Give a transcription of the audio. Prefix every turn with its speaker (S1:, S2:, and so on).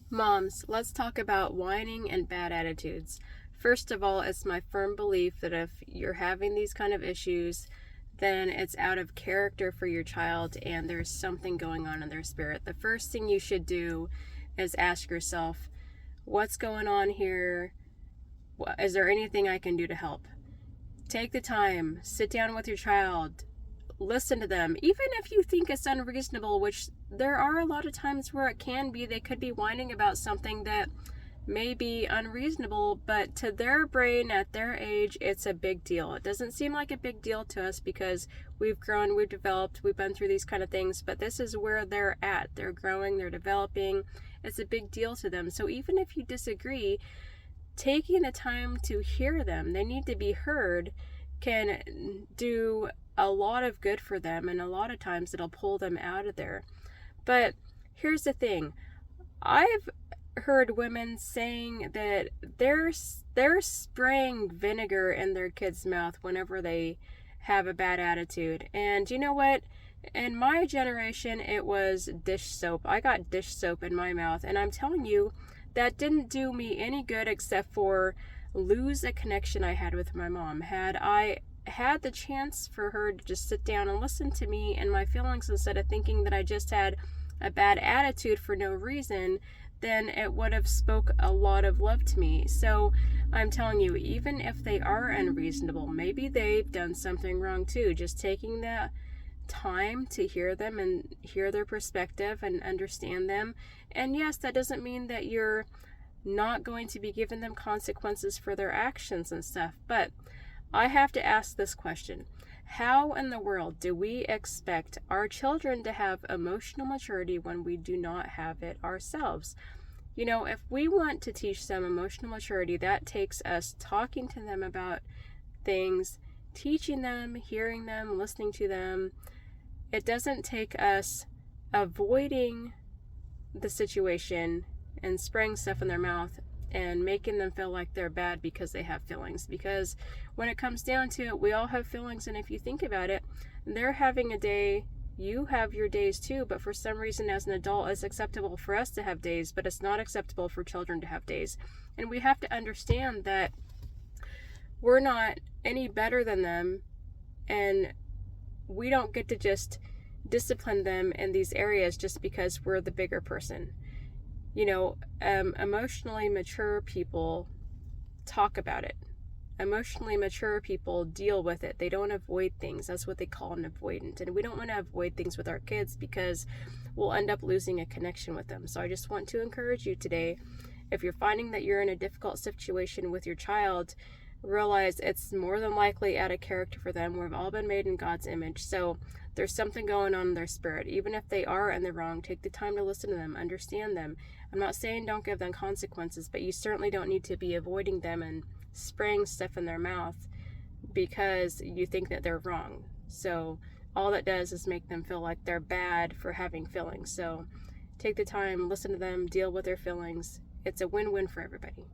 S1: Moms, let's talk about whining and bad attitudes. First of all, it's my firm belief that if you're having these kind of issues, then it's out of character for your child and there's something going on in their spirit. The first thing you should do is ask yourself, what's going on here? Is there anything I can do to help? Take the time, sit down with your child, listen to them, even if you think it's unreasonable, which there are a lot of times where it can be. They could be whining about something that may be unreasonable, but to their brain at their age, it's a big deal. It doesn't seem like a big deal to us because we've grown, we've developed, we've been through these kind of things, but this is where they're at. They're growing, they're developing. It's a big deal to them. So even if you disagree, taking the time to hear them, they need to be heard, can do a lot of good for them, and a lot of times it'll pull them out of there. But here's the thing, I've heard women saying that they're spraying vinegar in their kids' mouth whenever they have a bad attitude. And you know what? In my generation, it was dish soap. I got dish soap in my mouth, and I'm telling you, that didn't do me any good except for lose a connection I had with my mom. Had I had the chance for her to just sit down and listen to me and my feelings instead of thinking that I just had a bad attitude for no reason, then it would have spoke a lot of love to me. So I'm telling you, even if they are unreasonable, maybe they've done something wrong too. Just taking the time to hear them and hear their perspective and understand them. And yes, that doesn't mean that you're not going to be giving them consequences for their actions and stuff, but I have to ask this question. How in the world do we expect our children to have emotional maturity when we do not have it ourselves? You know, if we want to teach them emotional maturity, that takes us talking to them about things, teaching them, hearing them, listening to them. It doesn't take us avoiding the situation and spraying stuff in their mouth and making them feel like they're bad because they have feelings. Because when it comes down to it, we all have feelings, and if you think about it, they're having a day, you have your days too, but for some reason as an adult, it's acceptable for us to have days, but it's not acceptable for children to have days. And we have to understand that we're not any better than them, and we don't get to just discipline them in these areas just because we're the bigger person. You know, emotionally mature people talk about it. Emotionally mature people deal with it. They don't avoid things. That's what they call an avoidant. And we don't want to avoid things with our kids because we'll end up losing a connection with them. So I just want to encourage you today, if you're finding that you're in a difficult situation with your child, realize it's more than likely out of character for them. We've all been made in God's image. So there's something going on in their spirit. Even if they are in the wrong, take the time to listen to them, understand them. I'm not saying don't give them consequences, but you certainly don't need to be avoiding them and spraying stuff in their mouth because you think that they're wrong. So all that does is make them feel like they're bad for having feelings. So take the time, listen to them, deal with their feelings. It's a win-win for everybody.